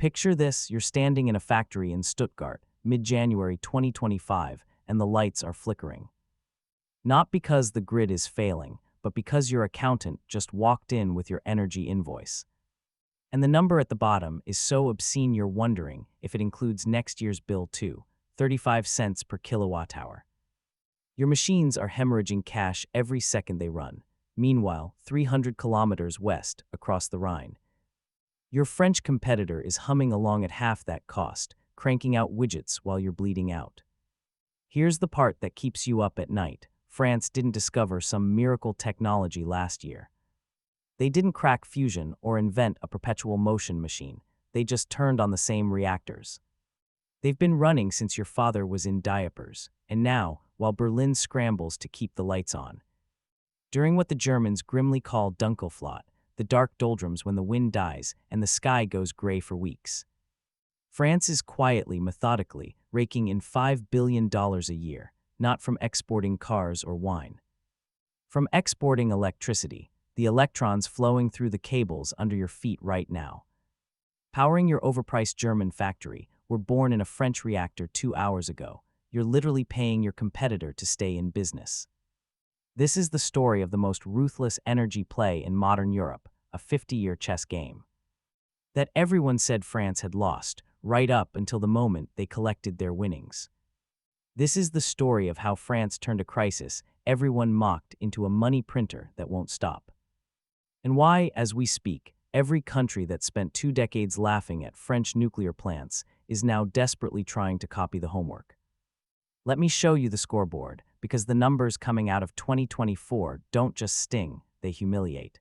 Picture this, you're standing in a factory in Stuttgart, mid-January 2025, and the lights are flickering. Not because the grid is failing, but because your accountant just walked in with your energy invoice. And the number at the bottom is so obscene you're wondering if it includes next year's bill too, 35 cents per kilowatt hour. Your machines are hemorrhaging cash every second they run. Meanwhile, 300 kilometers west, across the Rhine, your French competitor is humming along at half that cost, cranking out widgets while you're bleeding out. Here's the part that keeps you up at night. France didn't discover some miracle technology last year. They didn't crack fusion or invent a perpetual motion machine. They just turned on the same reactors. They've been running since your father was in diapers, and now, while Berlin scrambles to keep the lights on. During what the Germans grimly call Dunkelflaute, the dark doldrums when the wind dies and the sky goes gray for weeks, France is quietly, methodically, raking in $5 billion a year, not from exporting cars or wine. From exporting electricity, the electrons flowing through the cables under your feet right now. Powering your overpriced German factory were born in a French reactor 2 hours ago. You're literally paying your competitor to stay in business. This is the story of the most ruthless energy play in modern Europe, a 50-year chess game that everyone said France had lost, right up until the moment they collected their winnings. This is the story of how France turned a crisis everyone mocked into a money printer that won't stop. And why, as we speak, every country that spent 2 decades laughing at French nuclear plants is now desperately trying to copy the homework. Let me show you the scoreboard, because the numbers coming out of 2024 don't just sting, they humiliate.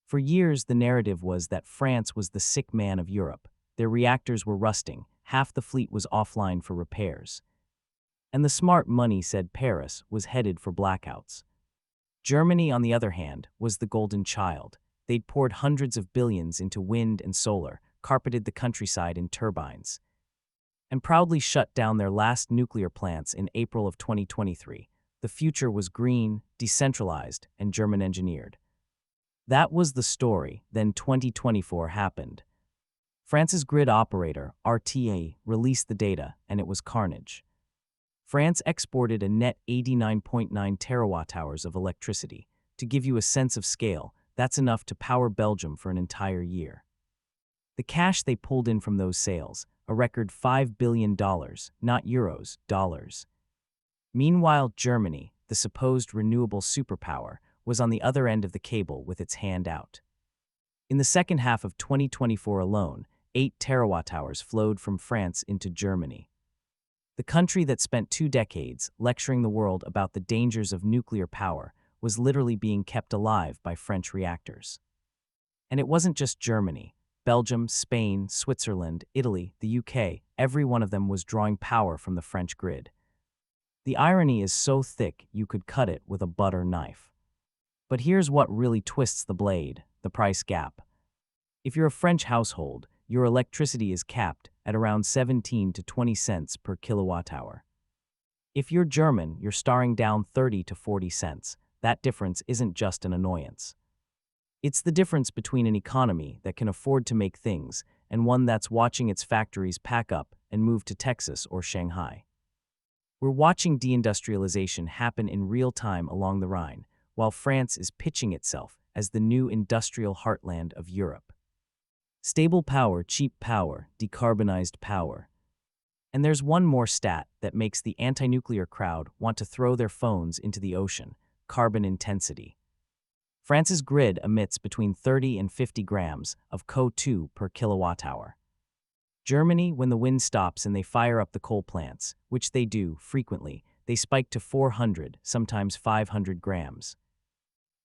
For years, the narrative was that France was the sick man of Europe. Their reactors were rusting, half the fleet was offline for repairs. And the smart money said Paris was headed for blackouts. Germany, on the other hand, was the golden child. They'd poured hundreds of billions into wind and solar, carpeted the countryside in turbines, and proudly shut down their last nuclear plants in April of 2023. The future was green, decentralized, and German-engineered. That was the story. Then 2024 happened. France's grid operator, RTA, released the data, and it was carnage. France exported a net 89.9 terawatt-hours of electricity. To give you a sense of scale, that's enough to power Belgium for an entire year. The cash they pulled in from those sales, a record $5 billion, not euros, dollars. Meanwhile, Germany, the supposed renewable superpower, was on the other end of the cable with its hand out. In the second half of 2024 alone, 8 terawatt-hours flowed from France into Germany. The country that spent 2 decades lecturing the world about the dangers of nuclear power was literally being kept alive by French reactors. And it wasn't just Germany. Belgium, Spain, Switzerland, Italy, the UK, every one of them was drawing power from the French grid. The irony is so thick you could cut it with a butter knife. But here's what really twists the blade: the price gap. If you're a French household, your electricity is capped at around 17 to 20 cents per kilowatt hour. If you're German, you're staring down 30 to 40 cents. That difference isn't just an annoyance. It's the difference between an economy that can afford to make things and one that's watching its factories pack up and move to Texas or Shanghai. We're watching deindustrialization happen in real time along the Rhine, while France is pitching itself as the new industrial heartland of Europe. Stable power, cheap power, decarbonized power. And there's one more stat that makes the anti-nuclear crowd want to throw their phones into the ocean: carbon intensity. France's grid emits between 30 and 50 grams of CO2 per kilowatt-hour. Germany, when the wind stops and they fire up the coal plants, which they do frequently, they spike to 400, sometimes 500 grams.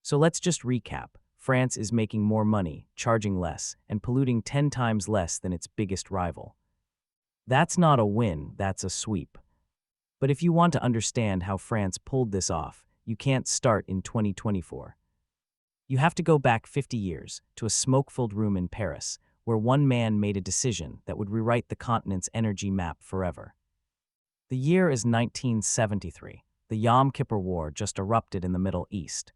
So let's just recap. France is making more money, charging less, and polluting 10 times less than its biggest rival. That's not a win, that's a sweep. But if you want to understand how France pulled this off, you can't start in 2024. You have to go back 50 years to a smoke-filled room in Paris, where one man made a decision that would rewrite the continent's energy map forever. The year is 1973. The Yom Kippur War just erupted in the Middle East.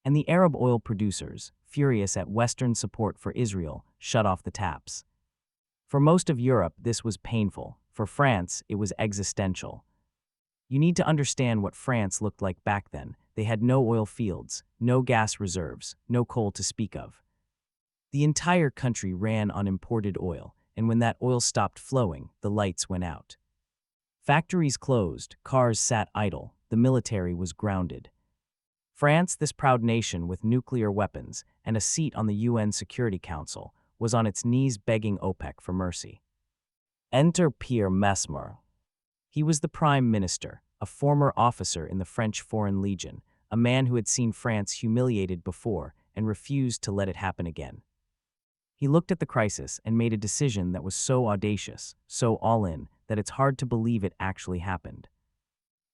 And the Arab oil producers, furious at Western support for Israel, shut off the taps. For most of Europe, this was painful. For France, it was existential. You need to understand what France looked like back then. They had no oil fields, no gas reserves, no coal to speak of. The entire country ran on imported oil, and when that oil stopped flowing, the lights went out. Factories closed, cars sat idle, the military was grounded. France, this proud nation with nuclear weapons and a seat on the UN Security Council, was on its knees begging OPEC for mercy. Enter Pierre Mesmer. He was the prime minister, a former officer in the French Foreign Legion, a man who had seen France humiliated before and refused to let it happen again. He looked at the crisis and made a decision that was so audacious, so all-in, that it's hard to believe it actually happened.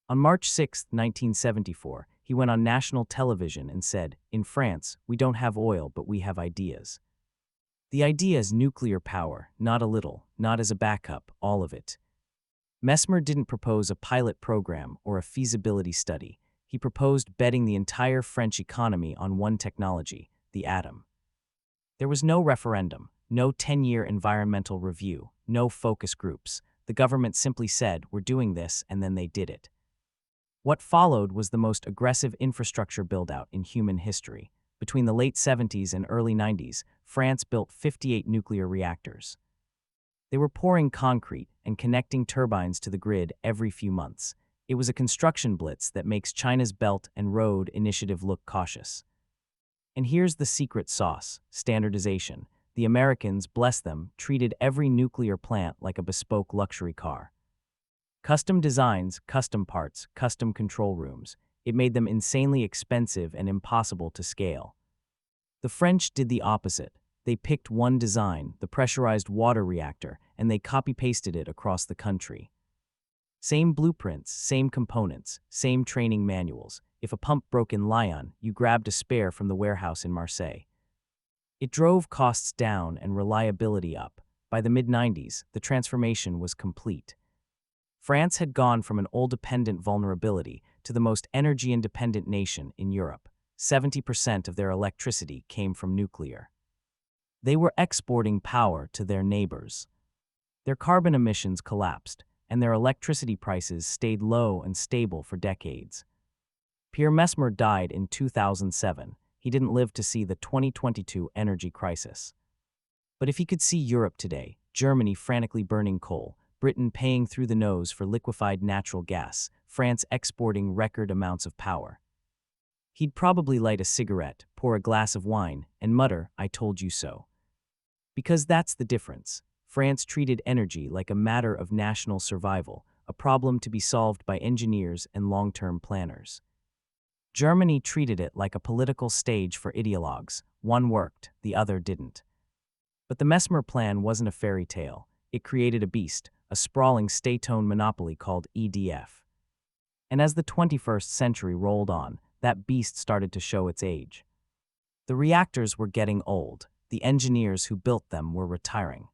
On March 6, 1974, he went on national television and said, "In France, we don't have oil, but we have ideas." The idea is nuclear power, not a little, not as a backup, all of it. Mesmer didn't propose a pilot program or a feasibility study. He proposed betting the entire French economy on one technology, the atom. There was no referendum, no 10-year environmental review, no focus groups. The government simply said, "We're doing this," and then they did it. What followed was the most aggressive infrastructure build-out in human history. Between the late 70s and early 90s, France built 58 nuclear reactors. They were pouring concrete and connecting turbines to the grid every few months. It was a construction blitz that makes China's Belt and Road Initiative look cautious. And here's the secret sauce: standardization. The Americans, bless them, treated every nuclear plant like a bespoke luxury car. Custom designs, custom parts, custom control rooms. It made them insanely expensive and impossible to scale. The French did the opposite. They picked one design, the pressurized water reactor, and they copy-pasted it across the country. Same blueprints, same components, same training manuals. If a pump broke in Lyon, you grabbed a spare from the warehouse in Marseille. It drove costs down and reliability up. By the mid-90s, the transformation was complete. France had gone from an oil-dependent vulnerability to the most energy-independent nation in Europe. 70% of their electricity came from nuclear. They were exporting power to their neighbors. Their carbon emissions collapsed, and their electricity prices stayed low and stable for decades. Pierre Mesmer died in 2007. He didn't live to see the 2022 energy crisis. But if he could see Europe today, Germany frantically burning coal, Britain paying through the nose for liquefied natural gas, France exporting record amounts of power, he'd probably light a cigarette, pour a glass of wine, and mutter, "I told you so." Because that's the difference. France treated energy like a matter of national survival, a problem to be solved by engineers and long-term planners. Germany treated it like a political stage for ideologues. One worked, the other didn't. But the Messmer Plan wasn't a fairy tale. It created a beast, a sprawling state-owned monopoly called EDF. And as the 21st century rolled on, that beast started to show its age. The reactors were getting old. The engineers who built them were retiring.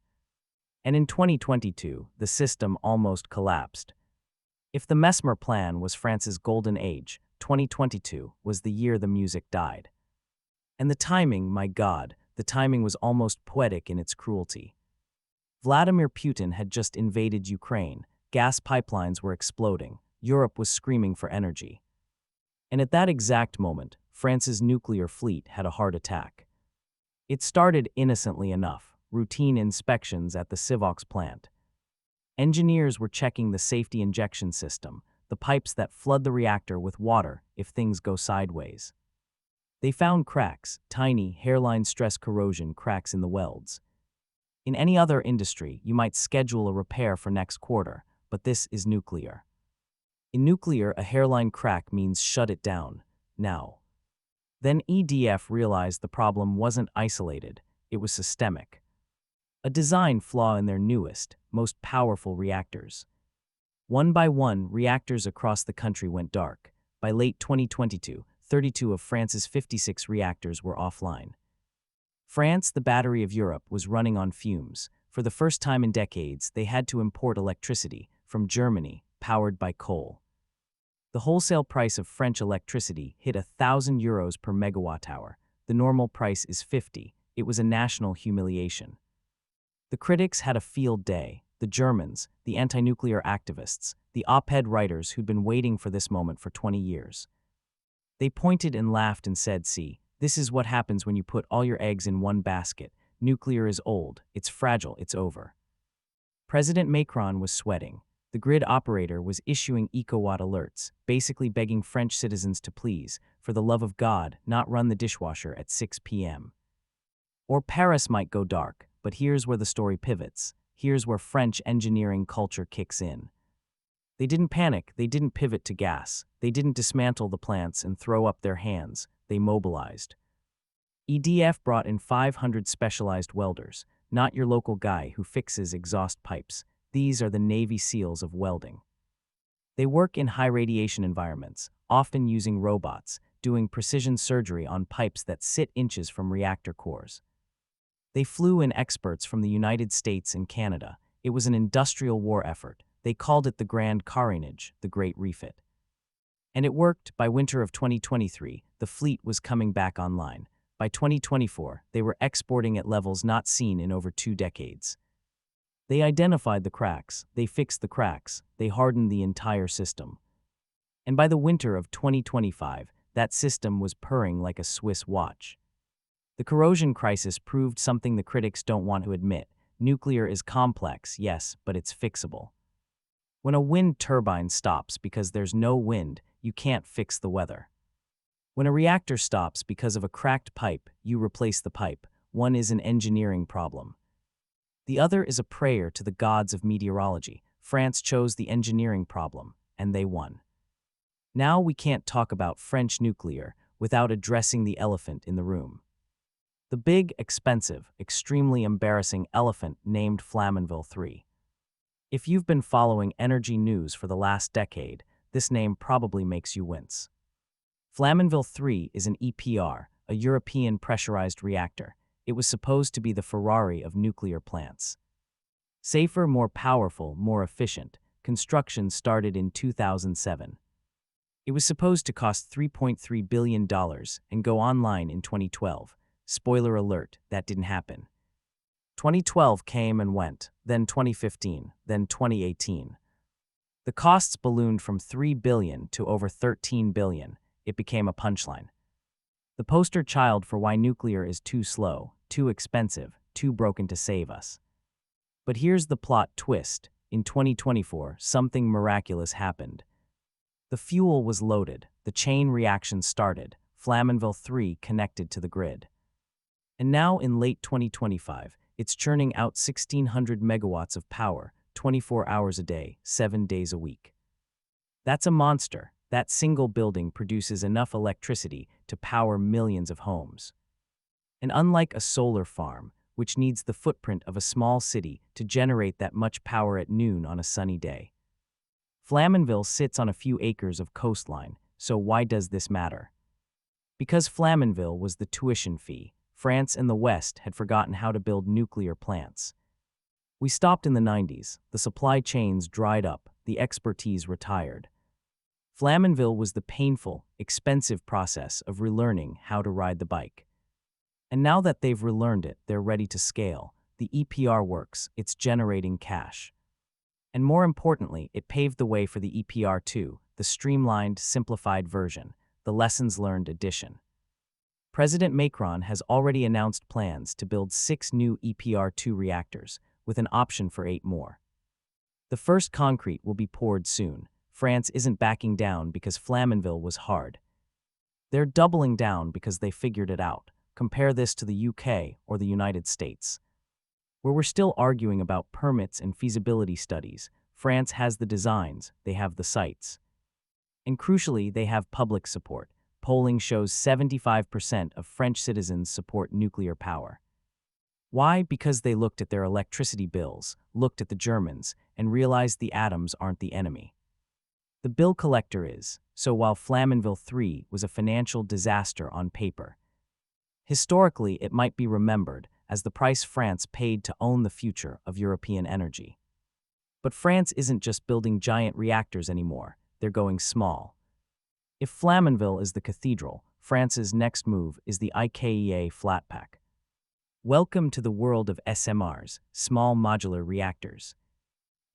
And in 2022, the system almost collapsed. If the Mesmer Plan was France's golden age, 2022 was the year the music died. And the timing, my God, the timing was almost poetic in its cruelty. Vladimir Putin had just invaded Ukraine, gas pipelines were exploding, Europe was screaming for energy. And at that exact moment, France's nuclear fleet had a heart attack. It started innocently enough, routine inspections at the Sivox plant. Engineers were checking the safety injection system, the pipes that flood the reactor with water if things go sideways. They found cracks, tiny, hairline stress corrosion cracks in the welds. In any other industry, you might schedule a repair for next quarter, but this is nuclear. In nuclear, a hairline crack means shut it down, now. Then EDF realized the problem wasn't isolated, it was systemic. A design flaw in their newest, most powerful reactors. One by one, reactors across the country went dark. By late 2022, 32 of France's 56 reactors were offline. France, the battery of Europe, was running on fumes. For the first time in decades, they had to import electricity from Germany, powered by coal. The wholesale price of French electricity hit €1,000 per megawatt-hour. The normal price is 50. It was a national humiliation. The critics had a field day. The Germans, the anti-nuclear activists, the op-ed writers who'd been waiting for this moment for 20 years. They pointed and laughed and said, "See, this is what happens when you put all your eggs in one basket. Nuclear is old, it's fragile, it's over." President Macron was sweating. The grid operator was issuing eco-watt alerts, basically begging French citizens to please, for the love of God, not run the dishwasher at 6 p.m. Or Paris might go dark, but here's where the story pivots. Here's where French engineering culture kicks in. They didn't panic, they didn't pivot to gas, they didn't dismantle the plants and throw up their hands, they mobilized. EDF brought in 500 specialized welders, not your local guy who fixes exhaust pipes. These are the Navy SEALs of welding. They work in high radiation environments, often using robots, doing precision surgery on pipes that sit inches from reactor cores. They flew in experts from the United States and Canada. It was an industrial war effort. They called it the Grand Carnage, the Great Refit. And it worked. By winter of 2023, the fleet was coming back online. By 2024, they were exporting at levels not seen in over 2 decades. They identified the cracks, they fixed the cracks, they hardened the entire system. And by the winter of 2025, that system was purring like a Swiss watch. The corrosion crisis proved something the critics don't want to admit. Nuclear is complex, yes, but it's fixable. When a wind turbine stops because there's no wind, you can't fix the weather. When a reactor stops because of a cracked pipe, you replace the pipe. One is an engineering problem. The other is a prayer to the gods of meteorology. France chose the engineering problem, and they won. Now we can't talk about French nuclear without addressing the elephant in the room. The big, expensive, extremely embarrassing elephant named Flamanville Three. If you've been following energy news for the last decade, this name probably makes you wince. Flamanville 3 is an EPR, a European pressurized reactor. It was supposed to be the Ferrari of nuclear plants. Safer, more powerful, more efficient. Construction started in 2007. It was supposed to cost $3.3 billion and go online in 2012. Spoiler alert, that didn't happen. 2012 came and went, then 2015, then 2018. The costs ballooned from $3 billion to over $13 billion. It became a punchline. The poster child for why nuclear is too slow, too expensive, too broken to save us. But here's the plot twist. In 2024, something miraculous happened. The fuel was loaded, the chain reaction started, Flamanville 3 connected to the grid. And now in late 2025, it's churning out 1,600 megawatts of power, 24 hours a day, 7 days a week. That's a monster. That single building produces enough electricity to power millions of homes. And unlike a solar farm, which needs the footprint of a small city to generate that much power at noon on a sunny day, Flamanville sits on a few acres of coastline, so why does this matter? Because Flamanville was the tuition fee. France and the West had forgotten how to build nuclear plants. We stopped in the 90s, the supply chains dried up, the expertise retired. Flamanville was the painful, expensive process of relearning how to ride the bike. And now that they've relearned it, they're ready to scale. The EPR works, it's generating cash. And more importantly, it paved the way for the EPR2, the streamlined, simplified version, the lessons learned edition. President Macron has already announced plans to build 6 new EPR2 reactors, with an option for 8 more. The first concrete will be poured soon. France isn't backing down because Flamanville was hard. They're doubling down because they figured it out. Compare this to the UK or the United States, where we're still arguing about permits and feasibility studies. France has the designs, they have the sites. And crucially, they have public support. Polling shows 75% of French citizens support nuclear power. Why? Because they looked at their electricity bills, looked at the Germans, and realized the atoms aren't the enemy. The bill collector is. So while Flamanville 3 was a financial disaster on paper, historically it might be remembered as the price France paid to own the future of European energy. But France isn't just building giant reactors anymore, they're going small. If Flamanville is the cathedral, France's next move is the IKEA flat pack. Welcome to the world of SMRs, Small Modular Reactors.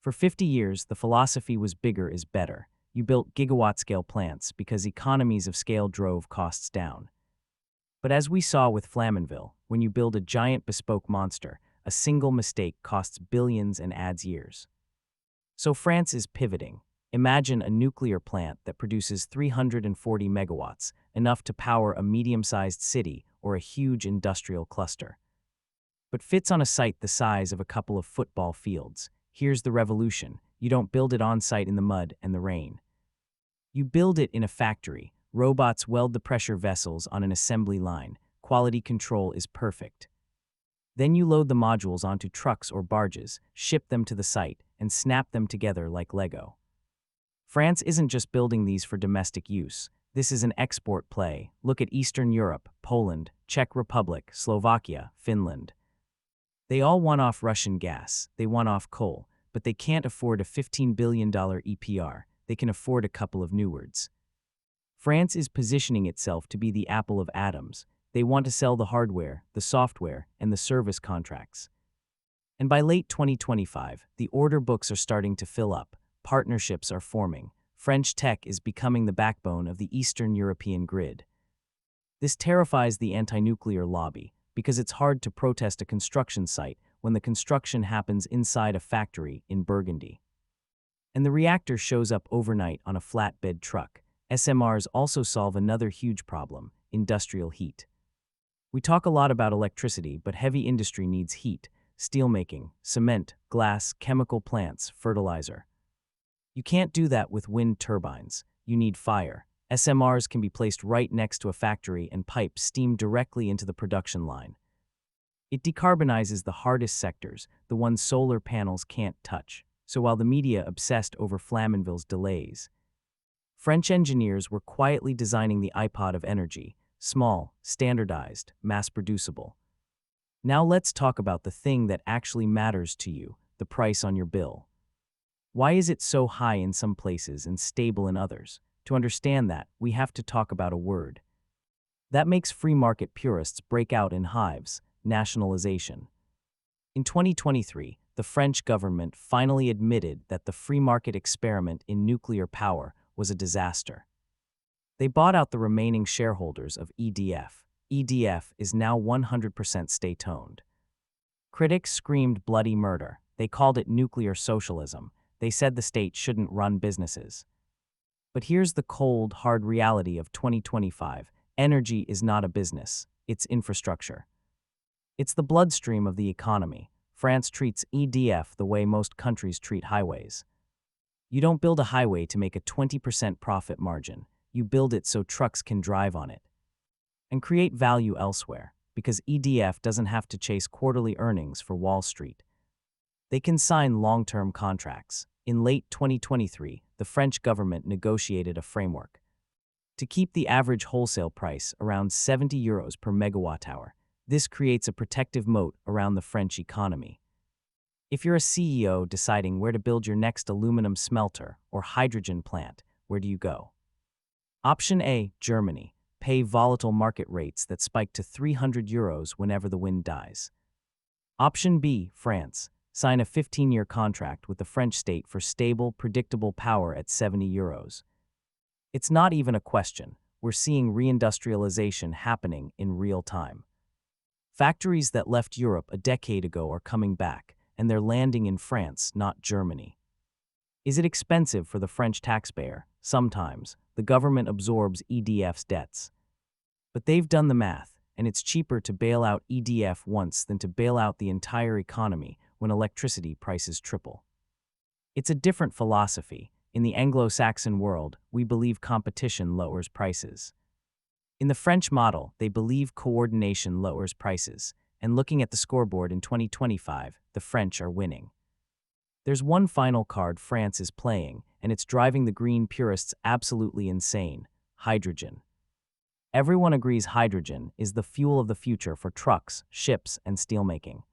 For 50 years, the philosophy was bigger is better. You built gigawatt-scale plants because economies of scale drove costs down. But as we saw with Flamanville, when you build a giant bespoke monster, a single mistake costs billions and adds years. So France is pivoting. Imagine a nuclear plant that produces 340 megawatts, enough to power a medium-sized city or a huge industrial cluster. But fits on a site the size of a couple of football fields. Here's the revolution. You don't build it on-site in the mud and the rain. You build it in a factory. Robots weld the pressure vessels on an assembly line. Quality control is perfect. Then you load the modules onto trucks or barges, ship them to the site, and snap them together like Lego. France isn't just building these for domestic use. This is an export play. Look at Eastern Europe, Poland, Czech Republic, Slovakia, Finland. They all want off Russian gas, they want off coal, but they can't afford a $15 billion EPR. They can afford a couple of new words. France is positioning itself to be the apple of atoms. They want to sell the hardware, the software, and the service contracts. And by late 2025, the order books are starting to fill up. Partnerships are forming. French tech is becoming the backbone of the Eastern European grid. This terrifies the anti-nuclear lobby, because it's hard to protest a construction site when the construction happens inside a factory in Burgundy. And the reactor shows up overnight on a flatbed truck. SMRs also solve another huge problem: industrial heat. We talk a lot about electricity, but heavy industry needs heat: steelmaking, cement, glass, chemical plants, fertilizer. You can't do that with wind turbines. You need fire. SMRs can be placed right next to a factory and pipe steam directly into the production line. It decarbonizes the hardest sectors, the ones solar panels can't touch. So while the media obsessed over Flamanville's delays, French engineers were quietly designing the iPod of energy: small, standardized, mass-producible. Now let's talk about the thing that actually matters to you: the price on your bill. Why is it so high in some places and stable in others? To understand that, we have to talk about a word that makes free market purists break out in hives: nationalization. In 2023, the French government finally admitted that the free market experiment in nuclear power was a disaster. They bought out the remaining shareholders of EDF. EDF is now 100% state-owned. Critics screamed bloody murder. They called it nuclear socialism. They said the state shouldn't run businesses. But here's the cold, hard reality of 2025. Energy is not a business. It's infrastructure. It's the bloodstream of the economy. France treats EDF the way most countries treat highways. You don't build a highway to make a 20% profit margin. You build it so trucks can drive on it and create value elsewhere, because EDF doesn't have to chase quarterly earnings for Wall Street. They can sign long-term contracts. In late 2023, the French government negotiated a framework to keep the average wholesale price around 70 euros per megawatt-hour. This creates a protective moat around the French economy. If you're a CEO deciding where to build your next aluminum smelter or hydrogen plant, where do you go? Option A, Germany. Pay volatile market rates that spike to 300 euros whenever the wind dies. Option B, France. Sign a 15-year contract with the French state for stable, predictable power at 70 euros. It's not even a question. We're seeing reindustrialization happening in real time. Factories that left Europe a decade ago are coming back, and they're landing in France, not Germany. Is it expensive for the French taxpayer? Sometimes. The government absorbs EDF's debts. But they've done the math, and it's cheaper to bail out EDF once than to bail out the entire economy when electricity prices triple. It's a different philosophy. In the Anglo-Saxon world, we believe competition lowers prices. In the French model, they believe coordination lowers prices, and looking at the scoreboard in 2025, the French are winning. There's one final card France is playing, and it's driving the green purists absolutely insane: hydrogen. Everyone agrees hydrogen is the fuel of the future for trucks, ships, and steelmaking.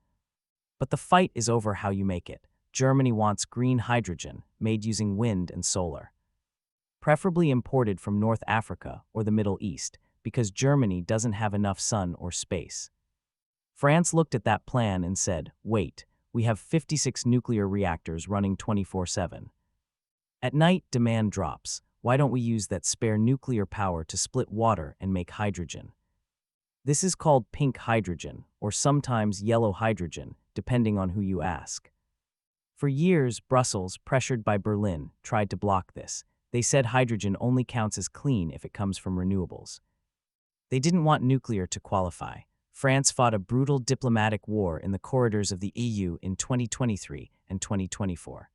But the fight is over how you make it. Germany wants green hydrogen, made using wind and solar, preferably imported from North Africa or the Middle East, because Germany doesn't have enough sun or space. France looked at that plan and said, wait, we have 56 nuclear reactors running 24/7. At night, demand drops. Why don't we use that spare nuclear power to split water and make hydrogen? This is called pink hydrogen, or sometimes yellow hydrogen, depending on who you ask. For years, Brussels, pressured by Berlin, tried to block this. They said hydrogen only counts as clean if it comes from renewables. They didn't want nuclear to qualify. France fought a brutal diplomatic war in the corridors of the EU in 2023 and 2024.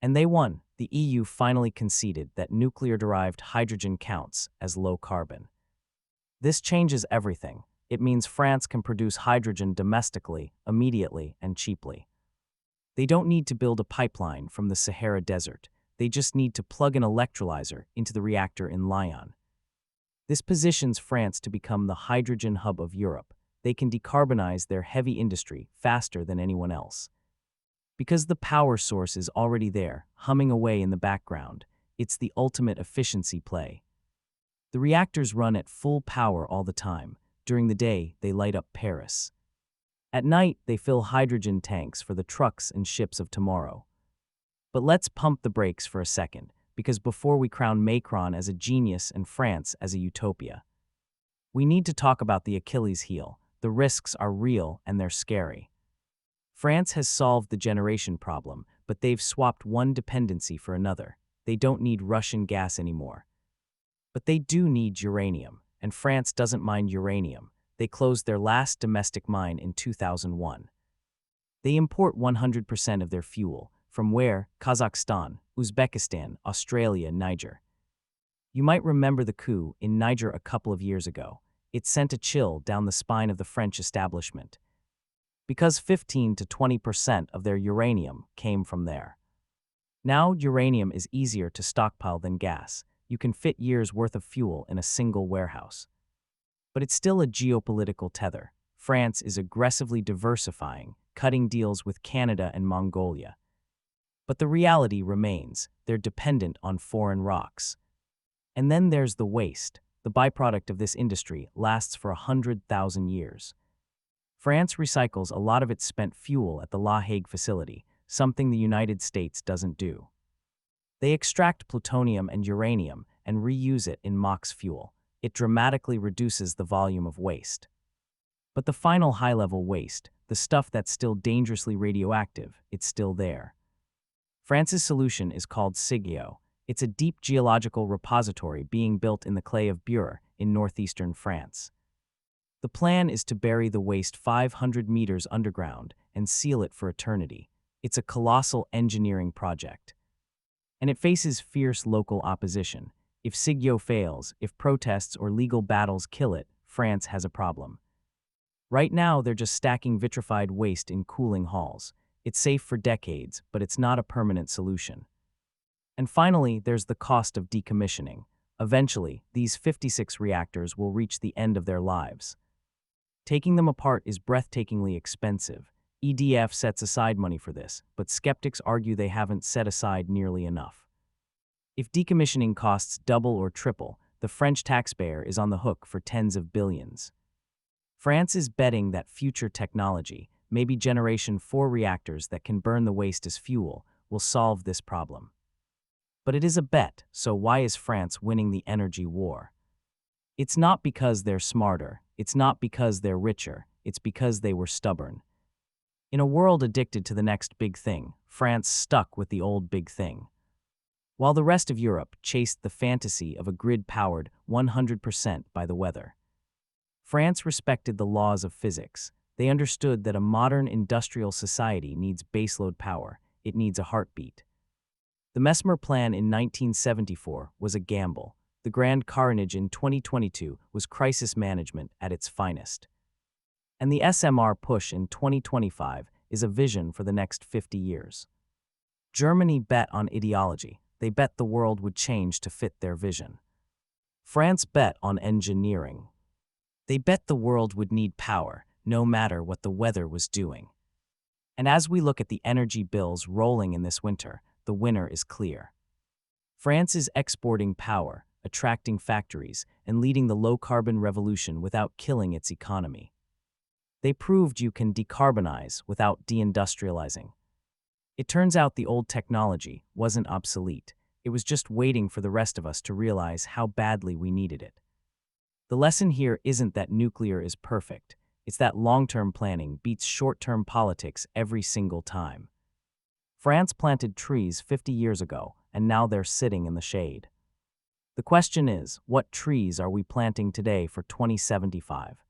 And they won. The EU finally conceded that nuclear-derived hydrogen counts as low carbon. This changes everything. It means France can produce hydrogen domestically, immediately, and cheaply. They don't need to build a pipeline from the Sahara Desert. They just need to plug an electrolyzer into the reactor in Lyon. This positions France to become the hydrogen hub of Europe. They can decarbonize their heavy industry faster than anyone else. Because the power source is already there, humming away in the background, it's the ultimate efficiency play. The reactors run at full power all the time. During the day, they light up Paris. At night, they fill hydrogen tanks for the trucks and ships of tomorrow. But let's pump the brakes for a second, because before we crown Macron as a genius and France as a utopia, we need to talk about the Achilles heel. The risks are real and they're scary. France has solved the generation problem, but they've swapped one dependency for another. They don't need Russian gas anymore. But they do need uranium, and France doesn't mind uranium. They closed their last domestic mine in 2001. They import 100% of their fuel. From where? Kazakhstan, Uzbekistan, Australia, Niger. You might remember the coup in Niger a couple of years ago. It sent a chill down the spine of the French establishment. Because 15 to 20% of their uranium came from there. Now uranium is easier to stockpile than gas. You can fit years' worth of fuel in a single warehouse. But it's still a geopolitical tether. France is aggressively diversifying, cutting deals with Canada and Mongolia. But the reality remains, they're dependent on foreign rocks. And then there's the waste. The byproduct of this industry lasts for 100,000 years. France recycles a lot of its spent fuel at the La Hague facility, something the United States doesn't do. They extract plutonium and uranium and reuse it in MOX fuel. It dramatically reduces the volume of waste. But the final high-level waste, the stuff that's still dangerously radioactive, it's still there. France's solution is called SIGEO. It's a deep geological repository being built in the clay of Bure in northeastern France. The plan is to bury the waste 500 meters underground and seal it for eternity. It's a colossal engineering project. And it faces fierce local opposition. If SIGEO fails, if protests or legal battles kill it, France has a problem. Right now, they're just stacking vitrified waste in cooling halls. It's safe for decades, but it's not a permanent solution. And finally, there's the cost of decommissioning. Eventually, these 56 reactors will reach the end of their lives. Taking them apart is breathtakingly expensive. EDF sets aside money for this, but skeptics argue they haven't set aside nearly enough. If decommissioning costs double or triple, the French taxpayer is on the hook for tens of billions. France is betting that future technology, maybe Generation 4 reactors that can burn the waste as fuel, will solve this problem. But it is a bet, so why is France winning the energy war? It's not because they're smarter, it's not because they're richer, it's because they were stubborn. In a world addicted to the next big thing, France stuck with the old big thing. While the rest of Europe chased the fantasy of a grid powered 100% by the weather. France respected the laws of physics. They understood that a modern industrial society needs baseload power. It needs a heartbeat. The Messmer Plan in 1974 was a gamble. The grand carnage in 2022 was crisis management at its finest. And the SMR push in 2025 is a vision for the next 50 years. Germany bet on ideology. They bet the world would change to fit their vision. France bet on engineering. They bet the world would need power, no matter what the weather was doing. And as we look at the energy bills rolling in this winter, the winner is clear. France is exporting power, attracting factories, and leading the low-carbon revolution without killing its economy. They proved you can decarbonize without deindustrializing. It turns out the old technology wasn't obsolete. It was just waiting for the rest of us to realize how badly we needed it. The lesson here isn't that nuclear is perfect. It's that long-term planning beats short-term politics every single time. France planted trees 50 years ago, and now they're sitting in the shade. The question is, what trees are we planting today for 2075?